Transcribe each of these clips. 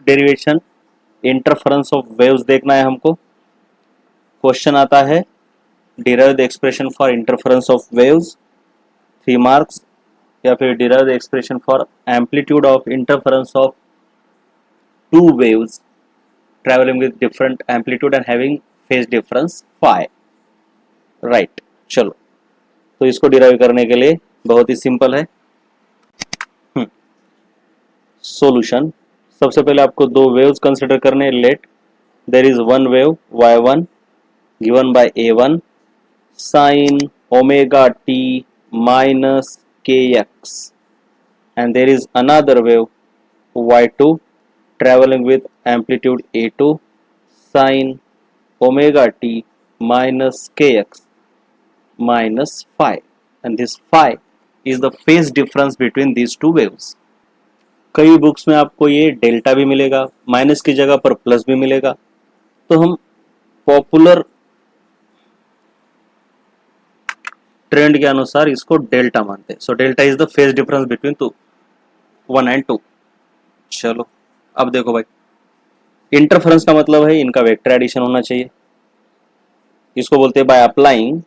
Derivation interference of waves देखना है हमको। क्वेश्चन आता है derive the expression for interference of waves, 3 marks, या फिर derive the expression for amplitude of interference of two waves travelling with different amplitude and having phase difference phi. Right, चलो तो इसको डिराइव करने के लिए बहुत ही सिंपल है। सॉल्यूशन, सबसे पहले आपको दो वेव्स कंसिडर करने। Let there is one wave y1 given by a1 sin omega t minus kx, and there is another wave y2 traveling with amplitude a2 sin omega t minus kx minus phi, and this phi is the phase difference between these two waves. कई books में आपको ये delta भी मिलेगा, minus की जगह पर plus भी मिलेगा, तो हम पॉपुलर ट्रेंड के अनुसार इसको डेल्टा मानते हैं। So delta is the phase difference between two 1 and 2। चलो अब देखो भाई, इंटरफेरेंस का मतलब है इनका वेक्टर एडिशन होना चाहिए। इसको बोलते हैं by applying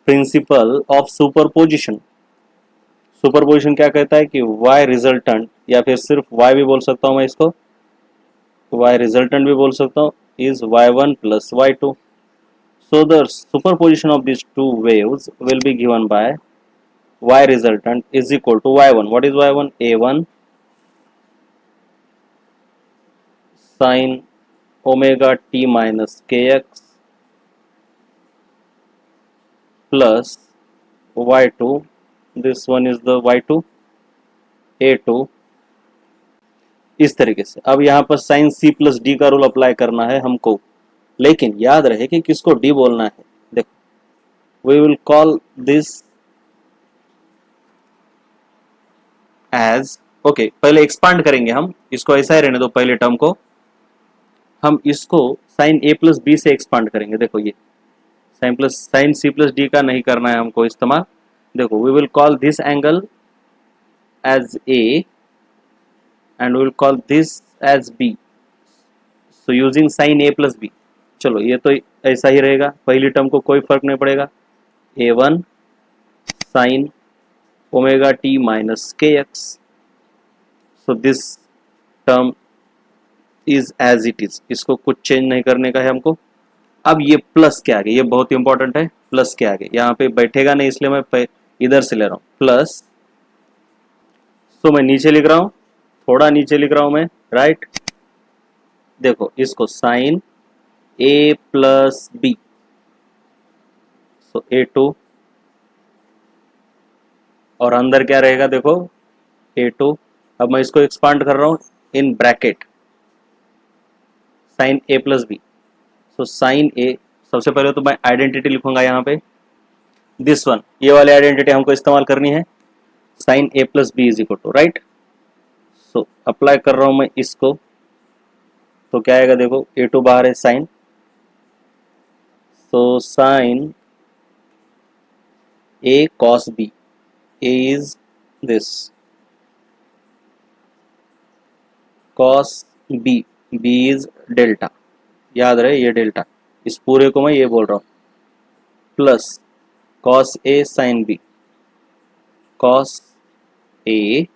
principle of superposition. Superposition क्या कहता है कि y रिजल्टेंट, या फिर सिर्फ y भी बोल सकता हूं मैं इसको, y रिजल्टेंट भी बोल सकता हूं, is y1 plus y2। So the superposition of these two waves will be given by y resultant is equal to y1. What is y1? a1 sin omega t minus kx plus y2. This one is the y2 a2। इस तरीके से अब यहाँ पर sin c plus D का rule apply करना है हमको, लेकिन याद रहे कि किसको d बोलना है। देखो, we will call this as, okay पहले एक्सपांड करेंगे हम इसको, ऐसा ही रहने दो पहले टर्म को, हम इसको साइन ए प्लस बी से एक्सपांड करेंगे। देखो ये साइन सी प्लस डी का नहीं करना है हमको इस्तेमाल। देखो, we will call this angle as a and we will call this as b, so using sine A plus b. चलो ये तो ऐसा ही रहेगा, पहली टर्म को कोई फर्क नहीं पड़ेगा। a1 sine omega T minus के X, so this term is as it is, इसको कुछ चेंज नहीं करने का है हमको। अब ये प्लस के आगे, ये बहुत इंपॉर्टेंट है, प्लस के आगे यहाँ पे बैठेगा नहीं, इसलिए मैं इधर से ले रहा हूँ प्लस। तो मैं नीचे लिख रहा हूँ, थोड़ा नीचे लिख रहा हूँ मैं, राइट। देखो इसको साइन ए प्लस बी, सो a2, और अंदर क्या रहेगा देखो a2। अब मैं इसको एक्सपांड कर रहा हूँ in bracket sine A plus B, so sine A. सबसे पहले तो मैं आइडेंटिटी लिखूंगा यहाँ पे, दिस वन, ये वाली आइडेंटिटी हमको इस्तेमाल करनी है, sine A plus B is equal to, right. So apply कर रहा हूँ मैं इसको, तो क्या आएगा देखो, a2 बाहर है sine, so sine a cos b, a is this cos b, b is delta, याद रहे ये डेल्टा, इस पूरे को मैं ये बोल रहा हूँ, plus cos a sine b, cos a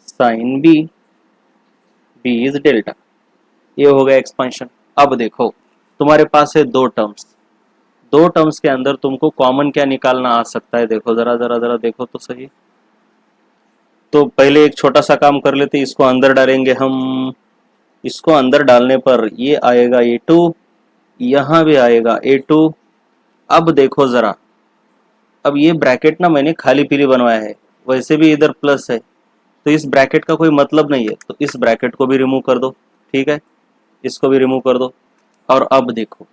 sine b, b is delta. ये हो गया एक्सपेंशन। अब देखो तुम्हारे पास है दो टर्म्स, दो टर्म्स के अंदर तुमको कॉमन क्या निकालना आ सकता है, देखो जरा जरा जरा देखो तो सही। तो पहले एक छोटा सा काम कर लेते, इसको अंदर डालेंगे हम, इसको अंदर डालने पर ये आएगा a2, यहाँ भी आएगा a2। अब देखो जरा, अब ये ब्रैकेट ना मैंने खाली पीली बनवाया है, वैसे भी इधर प्लस है, तो इस ब्रैकेट का कोई मतलब नहीं है, तो इस ब्रैकेट को भी रिमूव कर दो, ठीक है, इसको भी रिमूव कर दो। और अब देखो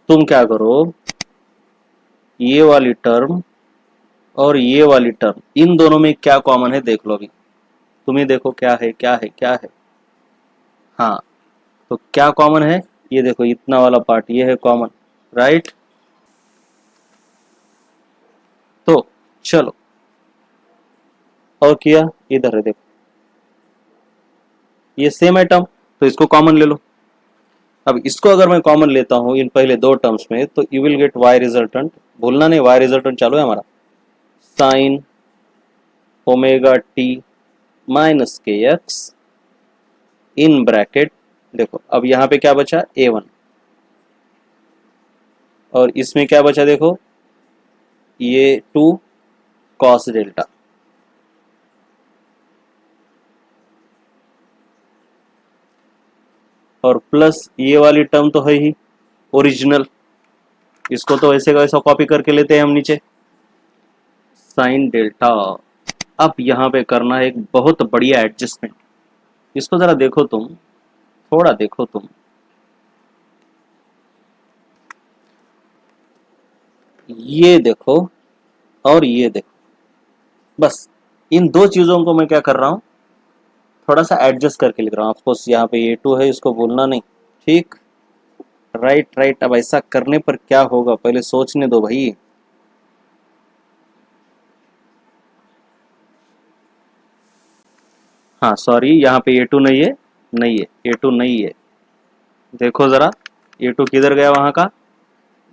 तुम क्या करो, ये वाली टर्म और ये वाली टर्म, इन दोनों में क्या कॉमन है देख लो अभी, तुम ही देखो क्या है क्या है क्या है। हाँ, तो क्या कॉमन है, ये देखो इतना वाला पार्ट ये है कॉमन, राइट। तो चलो और किया इधर है, देखो ये सेम है टर्म, तो इसको कॉमन ले लो। अब इसको अगर मैं कॉमन लेता हूं इन पहले दो टर्म्स में, तो you will get y resultant, भूलना नहीं वाई रिजल्टेंट चालू है हमारा, साइन ओमेगा टी माइनस के एक्स इन ब्रैकेट, देखो अब यहां पे क्या बचा ए वन, और इसमें क्या बचा देखो ये टू कॉस डेल्टा, और प्लस ये वाली टर्म तो है ही ओरिजिनल, इसको तो ऐसे का ऐसा कॉपी करके लेते हैं हम नीचे, साइन डेल्टा। अब यहाँ पे करना है एक बहुत बढ़िया एडजस्टमेंट, इसको जरा देखो तुम, थोड़ा देखो तुम, ये देखो और ये देखो, बस इन दो चीजों को मैं क्या कर रहा हूँ, थोड़ा सा एडजस्ट करके लिख रहा हूँ। ऑफकोर्स यहाँ पे ये टू है, इसको भूलना नहीं, ठीक, राइट राइट। अब ऐसा करने पर क्या होगा पहले सोचने दो भाई, हाँ सॉरी यहाँ पे ए टू नहीं है, नहीं है ए टू नहीं है, देखो जरा ए टू किधर गया वहां का,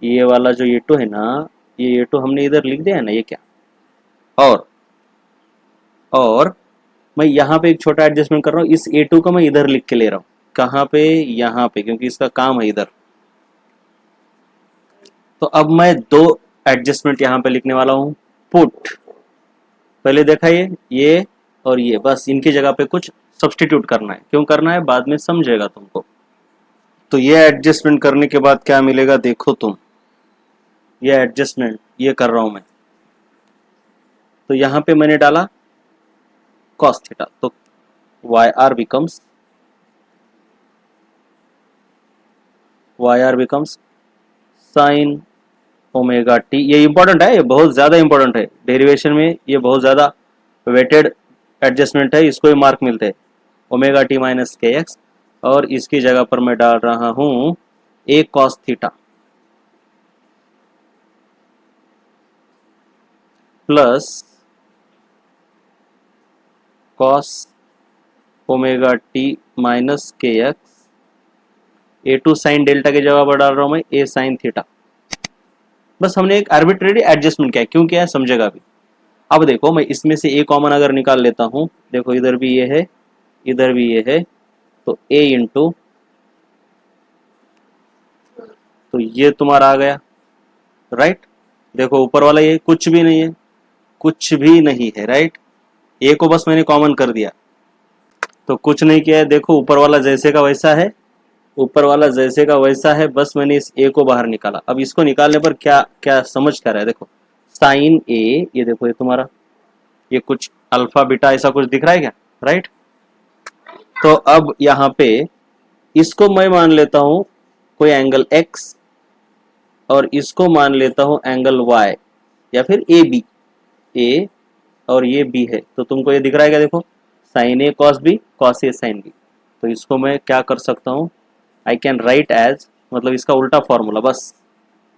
ये वाला जो ए टू है ना, ये ए टू हमने इधर लिख दिया है ना, ये क्या, और मैं यहाँ पे एक छोटा एडजस्टमेंट कर रहा हूँ, इस ए टू को मैं इधर लिख के ले रहा हूँ, कहाँ पे, यहाँ पे, क्योंकि इसका काम है इधर। तो अब मैं दो एडजस्टमेंट यहाँ पे लिखने वाला हूँ, पुट, पहले देखा ये और ये, बस इनकी जगह पे कुछ सब्सटीट्यूट करना है, क्यों करना है बाद में समझेगा तुमको। तो ये एडजस्टमेंट करने के बाद क्या मिलेगा देखो तुम, ये एडजस्टमेंट ये कर रहा हूं मैं, तो यहाँ पे मैंने डाला cos थीटा, तो yr becomes sin omega T, ये इंपॉर्टेंट है, ये बहुत ज्यादा इंपॉर्टेंट है डेरिवेशन में, ये बहुत ज्यादा वेटेड एडजस्टमेंट है, इसको ही मार्क मिलते हैं, ओमेगा टी माइनस के एक्स, और इसकी जगह पर मैं डाल रहा हूं A cos theta plus cos omega T minus के X, A two sine delta की जगह पर डाल रहा हूं मैं ए साइन थीटा। बस हमने एक आर्बिट्रेरी एडजस्टमेंट किया, क्यों किया है समझेगा अभी। अब देखो मैं इसमें से ए कॉमन अगर निकाल लेता हूं, देखो इधर भी ये है इधर भी ये है, तो ए इंटू, तो ये तुम्हारा आ गया, राइट, देखो ऊपर वाला ये कुछ भी नहीं है, कुछ भी नहीं है, राइट, ए को बस मैंने कॉमन कर दिया, तो कुछ नहीं किया है, देखो ऊपर वाला जैसे का वैसा है, ऊपर वाला जैसे का वैसा है, बस मैंने इस ए को बाहर निकाला। अब इसको निकालने पर क्या क्या समझ कर रहा है, देखो साइन ए, ये देखो ये तुम्हारा, ये कुछ अल्फा बीटा ऐसा कुछ दिख रहा है क्या, राइट। तो अब यहाँ पे इसको मैं मान लेता हूं कोई एंगल एक्स, और इसको मान लेता हूं एंगल वाई, या फिर ए बी, ए और ये बी है, तो तुमको ये दिख रहा है क्या, देखो sign a cos B cos a sine B, तो इसको मैं क्या कर सकता हूँ, आई कैन राइट एज, मतलब इसका उल्टा फॉर्मूला, बस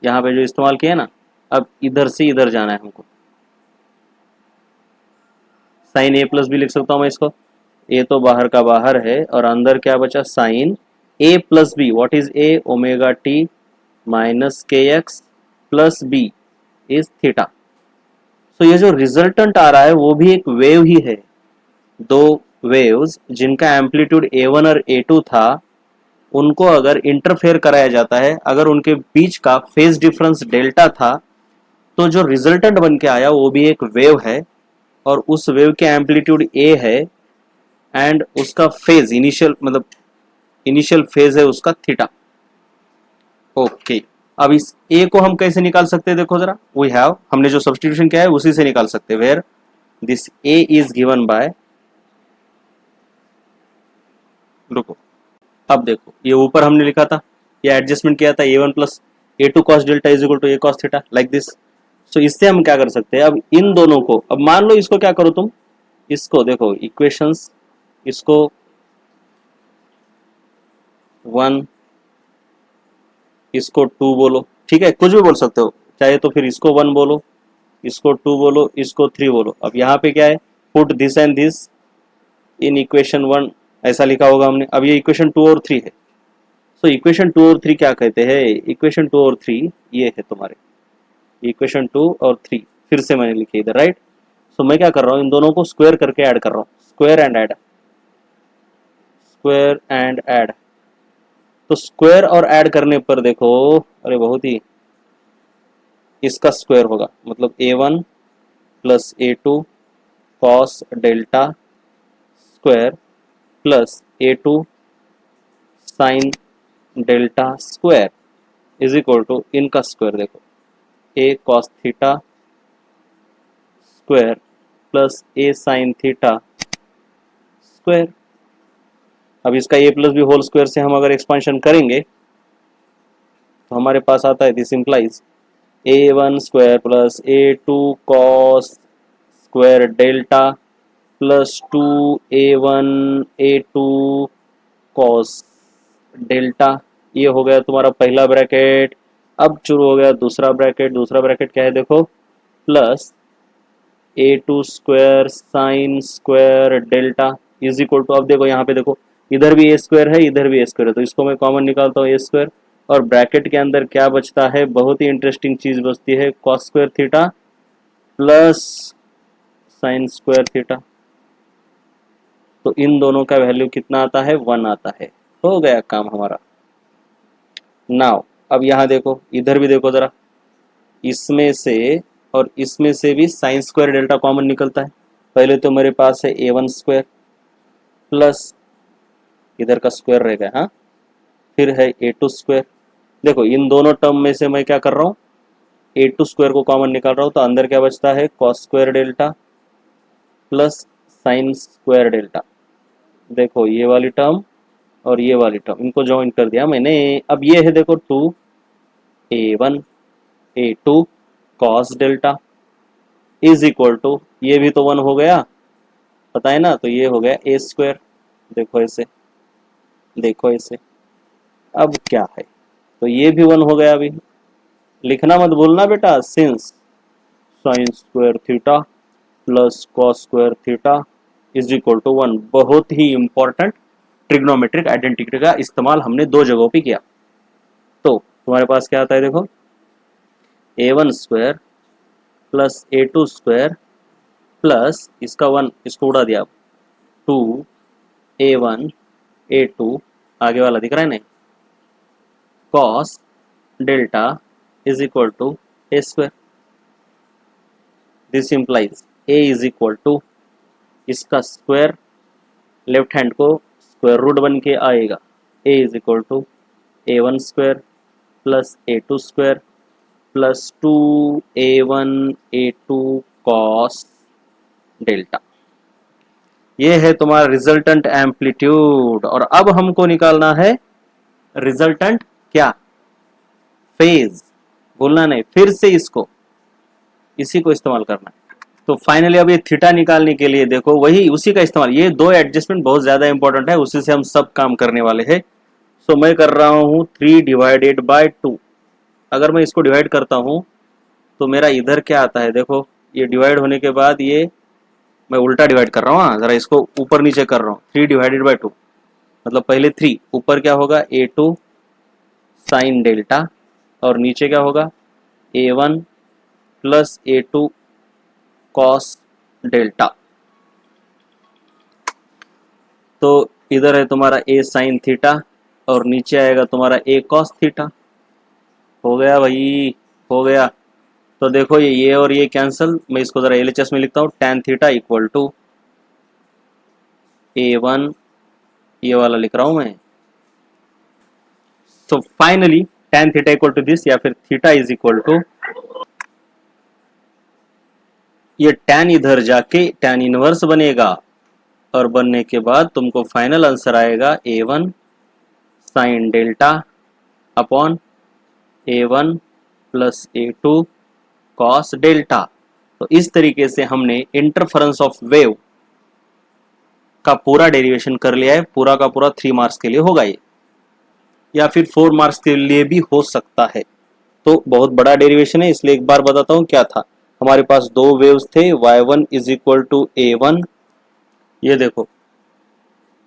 यहाँ पे जो इस्तेमाल किया ना, अब इधर से इधर जाना है हमको, साइन ए प्लस बी लिख सकता हूँ मैं इसको, ए तो बाहर का बाहर है, और अंदर क्या बचा sine A plus B, what is A, omega T minus के x plus B is theta. तो ये जो रिजल्टेंट आ रहा है वो भी एक वेव ही है, दो वेव्स जिनका एम्पलीट्यूड a1 और a2 था, उनको अगर इंटरफेयर कराया जाता है, अगर उनके बीच का फेज डिफरेंस डेल्टा था, तो जो रिजल्टेंट बन के आया वो भी एक वेव है, और उस वेव के एम्पलीट्यूड a है, एंड उसका फेज इनिशियल, मतलब इनिशियल फेज है उसका थीटा। ओके, अब इस a को हम कैसे निकाल सकते हैं, देखो जरा, वी हैव, हमने जो सब्स्टिट्यूशन किया है उसी से निकाल सकते हैं, where this a is given by, रुको, अब देखो ये ऊपर हमने लिखा था, ये एडजस्टमेंट किया था a1 plus a2 cos delta is equal to a cos theta, like this. So इससे हम क्या कर सकते हैं, अब इन दोनों को, अब मान लो इसको क्या करो तुम, इसको देखो इक्वेशंस, इसको 1, इसको 2 बोलो, ठीक है, कुछ भी बोल सकते हो, चाहे तो फिर इसको 1 बोलो, इसको 2 बोलो, इसको 3 बोलो। अब यहाँ पे क्या है, put this and this in equation 1, ऐसा लिखा होगा हमने। अब ये इक्वेशन 2 और 3 है। सो इक्वेशन 2 और 3 क्या कहते हैं? इक्वेशन 2 और 3 ये है तुम्हारे इक्वेशन 2 और 3, फिर से मैंने लिखे इधर, राइट। सो मैं क्या कर रहा हूँ, इन दोनों को स्क्वायर करके ऐड कर रहा हूँ, square and add, square and add. तो स्क्वायर और ऐड करने पर देखो, अरे बहुत ही, इसका स्क्वायर होगा, मतलब a1 plus a2 cos delta square plus a2 sine delta square is equal to, इनका स्क्वायर देखो, a cos theta square plus a sine theta square. अब इसका a plus b whole square से हम अगर एक्सपांशन करेंगे तो हमारे पास आता है, this implies a1 square plus a2 cos square delta plus 2a1 a2 cos delta. ये हो गया तुम्हारा पहला ब्रैकेट। अब शुरू हो गया दूसरा ब्रैकेट। दूसरा ब्रैकेट क्या है देखो, plus a2 square sine square delta is equal to, अब देखो यहाँ पे देखो, इधर भी a स्क्वायर है, इधर भी a स्क्वायर है, तो इसको मैं कॉमन निकालता हूँ a स्क्वायर, और ब्रैकेट के अंदर क्या बचता है, बहुत ही इंटरेस्टिंग चीज बचती है, cos square theta plus sign square theta. तो इन दोनों का वैल्यू कितना आता है, 1 आता है। हो गया काम हमारा। नाउ अब यहाँ देखो, इधर भी देखो जरा, इसमें से और इसमें से भी साइन स्क्वायर डेल्टा कॉमन निकलता है। पहले तो मेरे पास है a1 स्क्वायर प्लस इधर का स्क्वायर रहेगा, हाँ, फिर है a2 स्क्वायर। देखो इन दोनों टर्म में से मैं क्या कर रहा हूँ, a2 स्क्वायर को कॉमन निकाल रहा हूँ, तो अंदर क्या बचता है, cos square delta plus sign square delta. देखो ये वाली टर्म और ये वाली टर्म, इनको ज्वाइन कर दिया मैंने। अब ये है देखो 2a1 a2 cos delta is equal to, ये भी तो 1 हो गया, पता है ना, तो ये हो गया a स्क्वायर। देखो ऐसे, देखो ऐसे। अब क्या है, तो ये भी 1 हो गया। अभी लिखना मत भूलना बेटा, since sine square theta plus cos square theta is equal to 1। बहुत ही इंपॉर्टेंट ट्रिग्नोमेट्रिक आइडेंटिटी का इस्तेमाल हमने दो जगहों पे किया। तो तुम्हारे पास क्या आता है देखो, a1 square plus a2 square plus इसका 1, इसको उड़ा दिया, 2a1 a2, आगे वाला दिख रहा है ना, cos delta is equal to a square. This implies a is equal to, इसका स्क्वायर लेफ्ट हैंड को स्क्वायर रूट बन के आएगा, a is equal to a1 square plus a2 square plus 2a1 a2 cos delta. ये है तुम्हारा resultant amplitude. और अब हमको निकालना है रिजल्टेंट क्या, फेज। बोलना नहीं, फिर से इसको, इसी को इस्तेमाल करना है। तो फाइनली अब ये थीटा निकालने के लिए देखो वही उसी का इस्तेमाल, ये दो एडजस्टमेंट बहुत ज्यादा इंपॉर्टेंट है, उसी से हम सब काम करने वाले हैं। सो मैं कर रहा हूँ 3 डिवाइडेड बाय 2। अगर मैं इसको डिवाइड करता हूँ तो मेरा इधर क्या आता है देखो, ये डिवाइड होने के बाद ये मैं उल्टा डिवाइड कर रहा हूँ, जरा इसको ऊपर नीचे कर रहा हूँ। 3 डिवाइडेड बाय 2 मतलब पहले 3, ऊपर क्या होगा a2 साइन डेल्टा, और नीचे क्या होगा a1 plus a2 cos delta. तो इधर है तुम्हारा a साइन थीटा और नीचे आएगा तुम्हारा a कॉस थीटा। हो गया भाई, हो गया। तो देखो ये और ये कैंसिल, मैं इसको जरा LHS में लिखता हूँ, tan theta equal to a1, ये वाला लिख रहा हूँ मैं। तो finally tan theta equal to this, या फिर थीटा इज इक्वल टू, ये tan इधर जाके tan इनवर्स बनेगा, और बनने के बाद तुमको फाइनल आंसर आएगा a1 sine delta upon a1 plus a2 cos delta. तो इस तरीके से हमने इंटरफेरेंस ऑफ वेव का पूरा डेरिवेशन कर लिया है। पूरा का पूरा 3 मार्क्स के लिए होगा ये, या फिर 4 मार्क्स के लिए भी हो सकता है। तो बहुत बड़ा डेरिवेशन है, इसलिए एक बार बताता हूँ क्या था। हमारे पास दो वेव्स थे, y1 is equal to a1। ये देखो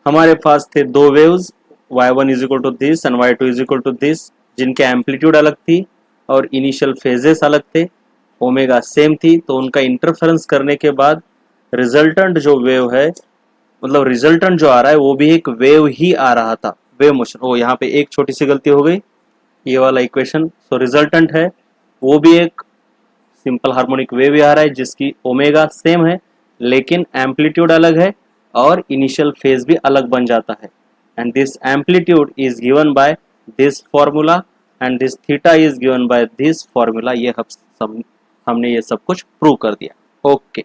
हमारे पास थे दो waves, y1 is equal to this and y2 is equal to this, जिनके एम्पलीट्यूड अलग थी और इनिशियल फेजेस अलग थे, ओमेगा सेम थी। तो उनका इंटरफेरेंस करने के बाद रिजल्टेंट जो वेव है, मतलब रिजल्टेंट जो आ रहा है वो भी एक वेव ही आ रहा था, वेव मोशन। ओ यहाँ पे एक छोटी सी गलती हो गई, ये वाला इक्वेशन। सो रिजल्टेंट है वो भी एक सिंपल हार्मोनिक वेव ही आ रहा है जिसकी ओमेगा सेम है लेकिन एम्पलीट्यूड अलग है और इनिशियल फेज भी अलग बन जाता है। And this amplitude is given by this formula and this theta is given by this formula. ये हमने ये सब कुछ प्रूव कर दिया। ओके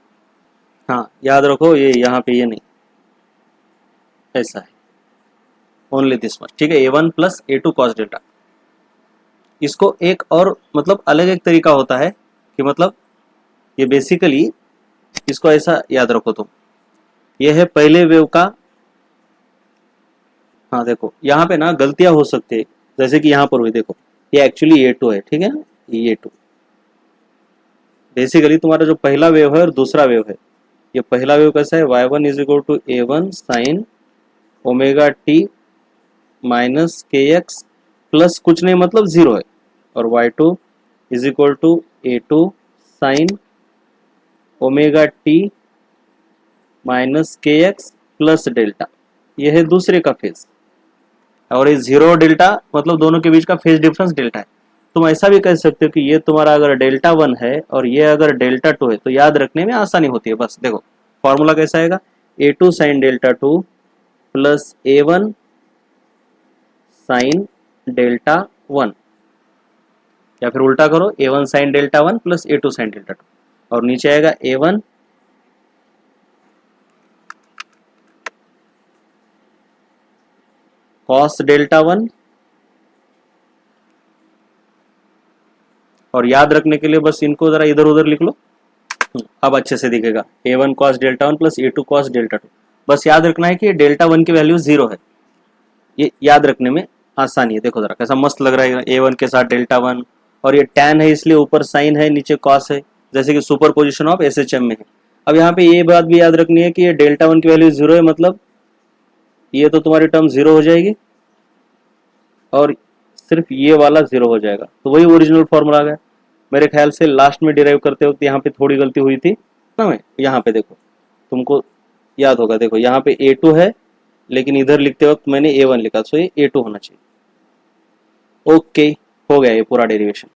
हाँ याद रखो, ये यहाँ पे ये नहीं, ऐसा है, ओनली दिस मच, ठीक है। a1 plus a2 cos delta. इसको एक और मतलब अलग एक तरीका होता है कि मतलब ये बेसिकली इसको ऐसा याद रखो तुम, ये है पहले वेव का। हाँ देखो यहाँ पे ना गलतियां हो सकती है, जैसे कि यहाँ पर हुई, देखो ये एक्चुअली a2 है, ठीक है ना, ये a2 बेसिकली तुम्हारा जो पहला वेव है और दूसरा वेव है। ये पहला वेव कैसा है, y1 is equal to a1 sine omega T minus के एक्स प्लस कुछ नहीं मतलब जीरो है, और y2 is equal to a2 sine omega T minus के एक्स प्लस डेल्टा। यह है दूसरे का फेज, और ये जीरो डेल्टा मतलब दोनों के बीच का फेज डिफरेंस डेल्टा है। तुम ऐसा भी कह सकते हो कि ये तुम्हारा अगर डेल्टा 1 है और ये अगर डेल्टा 2 है तो याद रखने में आसानी होती है। बस देखो फॉर्मूला कैसा आएगा, a2 sine delta 2 plus a1 sine delta 1, या फिर उल्टा करो a1 sine delta 1 plus a2 sine delta 2, और नीचे आएगा a1 कॉस डेल्टा 1। और याद रखने के लिए बस इनको जरा इधर उधर लिख लो, अब अच्छे से दिखेगा, a1 cos delta 1 plus a2 cos delta 2। बस याद रखना है कि डेल्टा 1 की वैल्यू जीरो है, ये याद रखने में आसानी है। देखो जरा कैसा मस्त लग रहा है a1 के साथ डेल्टा 1, और ये tan है इसलिए ऊपर साइन है नीचे कॉस है, जैसे कि सुपर पोजिशन ऑफ SHM में है। अब यहाँ पे ये बात भी याद रखनी है कि ये डेल्टा 1 की वैल्यू जीरो है, मतलब ये तो तुम्हारी टर्म जीरो हो जाएगी और सिर्फ ये वाला जीरो हो जाएगा। तो वही ओरिजिनल फॉर्मूला आ गया। मेरे ख्याल से लास्ट में डिराइव करते वक्त यहाँ पे थोड़ी गलती हुई थी ना, मैं यहाँ पे देखो तुमको याद होगा, देखो यहाँ पे a2 है लेकिन इधर लिखते वक्त मैंने a1 लिखा, सो ये a2 होना चाहिए। ओके हो गया ये पूरा डेरिवेशन।